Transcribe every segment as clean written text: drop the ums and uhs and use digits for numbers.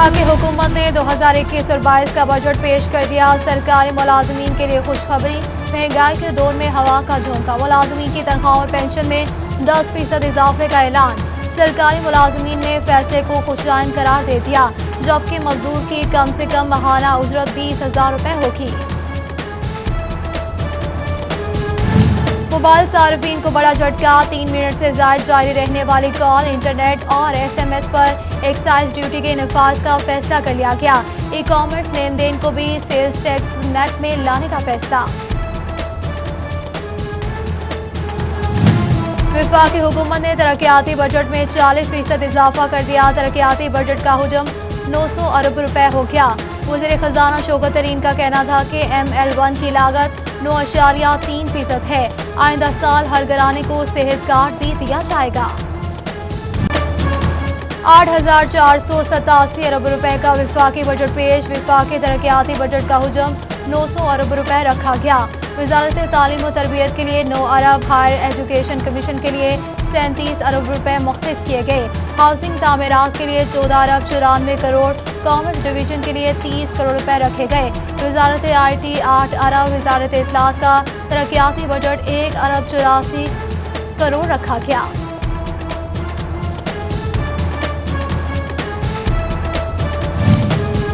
वफाकी हुकूमत ने 2021 और 22 का बजट पेश कर दिया। सरकारी मुलाजमीन के लिए खुशखबरी, महंगाई के दौर में हवा का झोंका। मुलाजमीन की तनख्वाह और पेंशन में 10% इजाफे का ऐलान। सरकारी मुलाजमीन ने फैसले को खुशआइन करार दे दिया, जबकि मजदूर की कम से कम माहाना उजरत 20,000 रुपए होगी। मोबाइल सार्फिन को बड़ा झटका, 3 मिनट से ज्यादा जारी रहने वाली कॉल, इंटरनेट और SMS पर एक्साइज ड्यूटी के नफाज का फैसला कर लिया गया। ई कॉमर्स लेन देन को भी सेल्स टैक्स नेट में लाने का फैसला। वफाकी हुकूमत ने तरक्याती बजट में 40% इजाफा कर दिया। तरक्याती बजट का हुजम 900 अरब रुपए हो गया। वज़ीर खजाना शौकत तरीन का कहना था कि ML1 की लागत 9.3% है। आइंदा साल हर घराने को सेहत कार्ड भी दिया जाएगा। 8,487 अरब रुपए का वफाकी बजट पेश। वफाकी तरक्याती बजट का हुजम 900 अरब रुपए रखा गया। वजारत तालीम और तरबियत के लिए 9 अरब, हायर एजुकेशन कमीशन के लिए 37 अरब रुपए मुख्तस किए गए। हाउसिंग तामीरात के लिए 14 अरब 94 करोड़, कॉमर्स डिवीजन के लिए 30 करोड़ रुपए रखे गए। वजारत IT 8 अरब, वजारत इत्तलात का तरक्याती बजट 1 अरब 84 करोड़ रखा गया।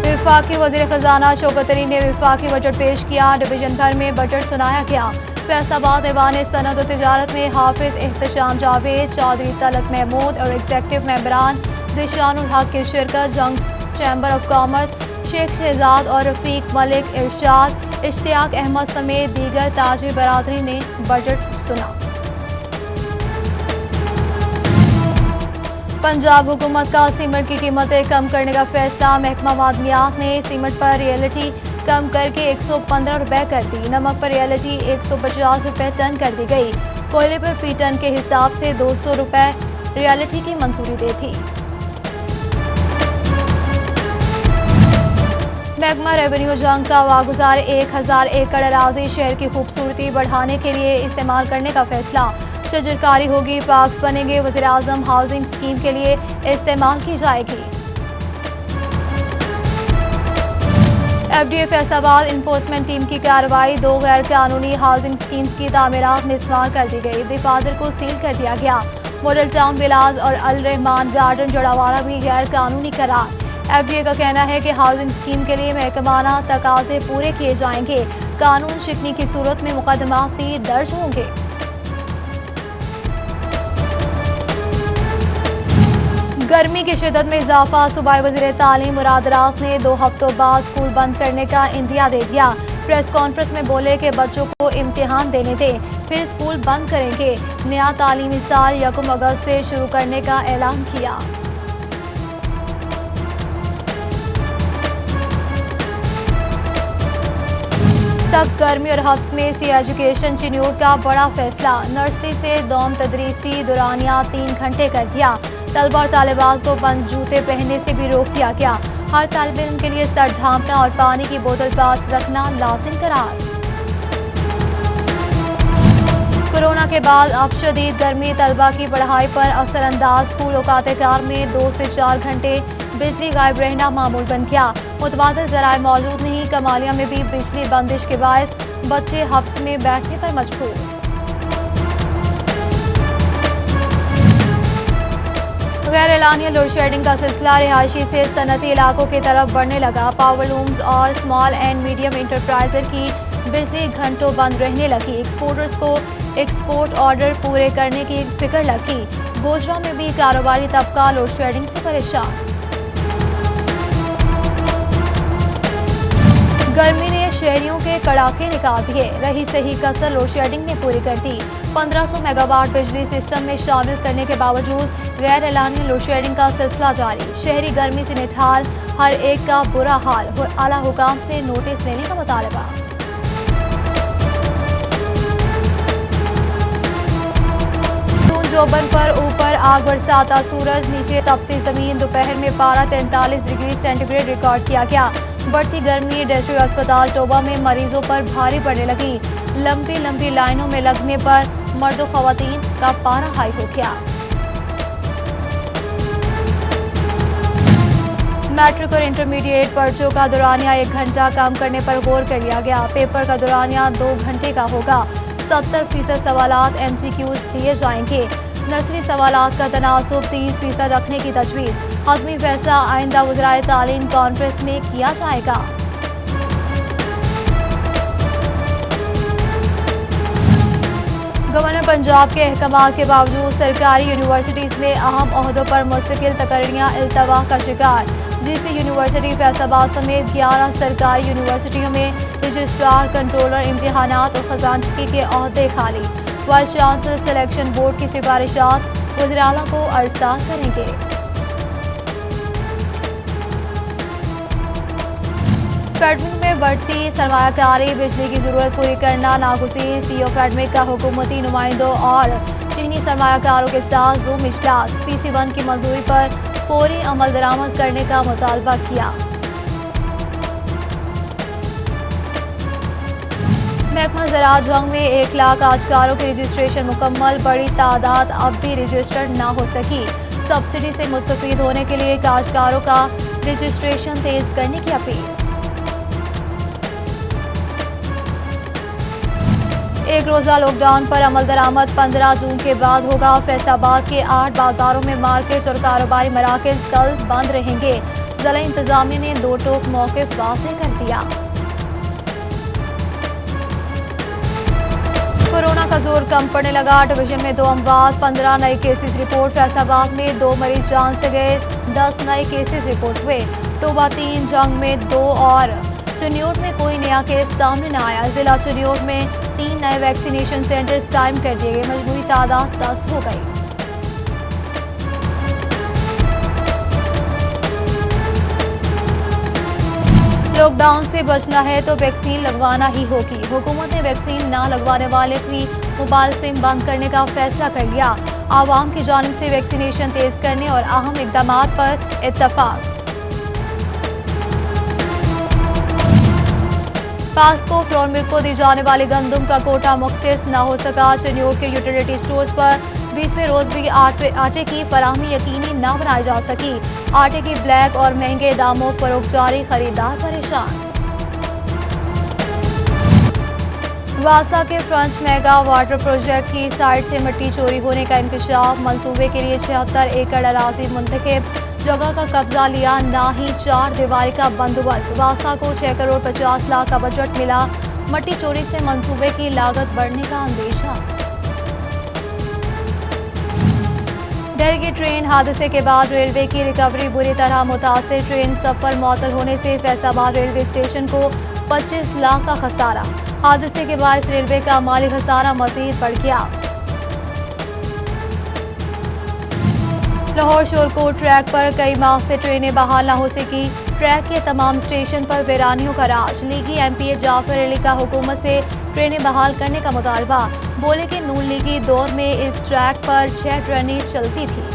वफाकी वज़ीर खजाना शौकत तरीन ने वफाकी बजट पेश किया। डिवीजन भर में बजट सुनाया गया। फैसलाबाद ऐवान सनत और तिजारत में हाफिज एहतशाम जावेद, चौधरी तलत महमूद और एग्जेक्टिव मेंबरान ज़िशानुल हक की शिरकत। Jang chamber of commerce Sheikh Shahzad और रफीक मलिक, इरशाद, इश्तियाक अहमद समेत दीगर ताजी बरादरी ने बजट सुना। पंजाब हुकूमत का सीमेंट की कीमतें कम करने का फैसला। महकमा मादनियात ने सीमेंट पर रियलिटी कम करके 115 रुपए कर दी। नमक पर रियलिटी 150 रुपए टन कर दी गई। कोयले पर फी टन के हिसाब से 200 रुपए रियलिटी की मंजूरी दी थी। महकमा रेवेन्यू जंग का वागुजार 1000 एकड़ अराजी शहर की खूबसूरती बढ़ाने के लिए इस्तेमाल करने का फैसला। शजरकारी होगी, पार्क्स बनेंगे, वज़ीर आज़म हाउसिंग स्कीम के लिए इस्तेमाल की जाएगी। FDA फैसलाबाद इन्फोर्समेंट टीम की कार्रवाई। 2 गैर कानूनी हाउसिंग स्कीम्स की तामीरात निस्वार कर दी गई। दिफादर को सील कर दिया गया। मॉडल टाउन विलाज और अल रहमान गार्डन जोड़ावाला भी गैर कानूनी करार। FDA का कहना है कि हाउसिंग स्कीम के लिए महकमाना तकाजे पूरे किए जाएंगे। कानून शिकनी की सूरत में मुकदमा भी दर्ज होंगे। गर्मी की शिद्दत में इजाफा। सूबाई वज़ीर तालीम मुराद रास ने 2 हफ्तों बाद स्कूल बंद करने का इंदिया दे दिया। प्रेस कॉन्फ्रेंस में बोले कि बच्चों को इम्तिहान देने दें, फिर स्कूल बंद करेंगे। नया तालीमी साल 1 अगस्त से शुरू करने का ऐलान किया। सख्त गर्मी और हफ्स में सी एजुकेशन चिन्यूर का बड़ा फैसला। नर्सरी से दौम तदरीसी दुरानिया 3 घंटे कर दिया। तलबा और तालिबात को बंद जूते पहनने से भी रोक दिया गया। हर तालिब इल्म के लिए सर ढांपना और पानी की बोतल पास रखना लाजिम करार। कोरोना के बाद अब शदीद गर्मी तलबा की पढ़ाई पर असरअंदाज। स्कूल औकात-ए-कार में 2 से 4 घंटे बिजली गायब रहना मामूल बन गया। मुतबादिल जराए मौजूद नहीं। कमालिया में भी बिजली बंदिश के बायस बच्चे हफ्स में बैठने पर मजबूर। गैर एलानिया लोड शेडिंग का सिलसिला रिहायशी से सनती इलाकों की तरफ बढ़ने लगा। पावर लूम्स और स्मॉल एंड मीडियम इंटरप्राइजर की बिजली घंटों बंद रहने लगी। एक्सपोर्टर्स को एक्सपोर्ट ऑर्डर पूरे करने की फिक्र लगी। गोजरा में भी कारोबारी तबका लोड शेडिंग से परेशान। गर्मी ने शहरियों के कड़ाके निकाल दिए। रही सही कसर लोड शेडिंग ने पूरी कर दी। 1500 मेगावाट बिजली सिस्टम में शामिल करने के बावजूद गैर एलानिया लोड शेडिंग का सिलसिला जारी। शहरी गर्मी से निठाल, हर एक का बुरा हाल। आला हुकाम से नोटिस लेने का मुतालबा। जोबन पर ऊपर आग बरसाता सूरज, नीचे तपती जमीन। दोपहर में पारा 43 डिग्री सेंटीग्रेड रिकॉर्ड किया गया। बढ़ती गर्मी डिस्ट्रिक्ट अस्पताल टोबा में मरीजों पर भारी पड़ने लगी। लंबी लंबी लाइनों में लगने पर मर्द खवातीन का पारा हाई हो गया। मैट्रिक और इंटरमीडिएट पर्चों का दौरानिया 1 घंटा कम करने पर गौर कर लिया गया। पेपर का दौरानिया 2 घंटे का होगा। 70% सवालात MCQs दिए जाएंगे। नसरी सवालात का तनासुब 30% रखने की तजवीज़। हतमी फैसला आइंदा वज़राए तालीम कॉन्फ्रेंस में किया जाएगा। गवर्नर पंजाब के अहकामात के बावजूद सरकारी यूनिवर्सिटीज में अहम ओहदों पर मुस्तकिल तकर्रियां इल्तवा का शिकार। DC यूनिवर्सिटी फैसलाबाद समेत 11 सरकारी यूनिवर्सिटियों में रजिस्ट्रार, कंट्रोलर, इम्तिहानात और खजानची के ओहदे खाली। वाइस चांसलर सिलेक्शन बोर्ड की सिफारिशात वज़ीर-ए-आला को अर्सा करेंगे। फेडमिक में बढ़ती सरमायाकारी, बिजली की जरूरत पूरी करना नागुज़ीर। CEO फेडमिक का हुकूमती नुमाइंदों और चीनी सरमायाकारों के साथ ज़ूम इजलास। PC1 की मंजूरी पर फौरी अमल दरामद करने का मुतालबा किया। महकमा ज़राअत जंग में 1 लाख काश्तकारों की रजिस्ट्रेशन मुकम्मल। बड़ी तादाद अब भी रजिस्टर्ड न हो सकी। सब्सिडी से मुस्तफीद होने के लिए काश्तकारों का रजिस्ट्रेशन तेज करने की अपील। एक रोजा लॉकडाउन पर अमल दरामद 15 जून के बाद होगा। फैसलाबाद के 8 बाजारों में मार्केट्स और कारोबारी मराकज़ कल बंद रहेंगे। जिला इंतजामिया ने 2 टोक मौक़िफ़ वाज़ेह कर दिया। कोरोना का जोर कम पड़ने लगा। डिवीजन में 2 अमवात, 15 नए केसेस रिपोर्ट। फैसलाबाद में 2 मरीज जान से गए, 10 नए केसेस रिपोर्ट हुए। टोबा 3, जंग में 2 और चनियोट में कोई नया केस सामने न आया। जिला चनियोट में 3 नए वैक्सीनेशन सेंटर्स कायम कर दिए गए। मजमूई तादाद 10 हो गई। लॉकडाउन से बचना है तो वैक्सीन लगवाना ही होगी। हुकूमत ने वैक्सीन न लगवाने वाले की मोबाइल सिम बंद करने का फैसला कर लिया। आवाम की जानिब से वैक्सीनेशन तेज करने और अहम इक़दामात पर इत्तफाक। पास्को फ्लोर मिल्क को दी जाने वाली गंदम का कोटा मुख्तस न हो सका। चनियोट के यूटिलिटी स्टोर्स पर 20वें रोज भी आटे की फराहमी यकीनी न बनाई जा सकी। आटे की ब्लैक और महंगे दामों फरोख्त जारी, खरीदार परेशान। वासा के फ्रंट मेगा वाटर प्रोजेक्ट की साइट से मिट्टी चोरी होने का इंकशाफ। मंसूबे के लिए 76 एकड़ अराज़ी मुंतखब। जगह का कब्जा लिया, ना ही 4 दीवारी का बंदोबस्त। वासा को 6 करोड़ 50 लाख का बजट मिला। मिट्टी चोरी से मंसूबे की लागत बढ़ने का अंदेशा। दिल्ली की ट्रेन हादसे के बाद रेलवे की रिकवरी बुरी तरह मुतासिर। ट्रेन सफर मुअत्तल होने से फैसलाबाद रेलवे स्टेशन को 25 लाख का खसारा। हादसे के बाद रेलवे का माली खसारा मजीद बढ़ गया। लाहौर शोरकोट ट्रैक पर कई माह से ट्रेनें बहाल न हो सकी। ट्रैक के तमाम स्टेशन पर वीरानियों का राज। लीगी MPA जाफर अली का हुकूमत से ट्रेनें बहाल करने का मुतालबा। बोले कि नून लीगी दौर में इस ट्रैक पर 6 ट्रेनें चलती थी।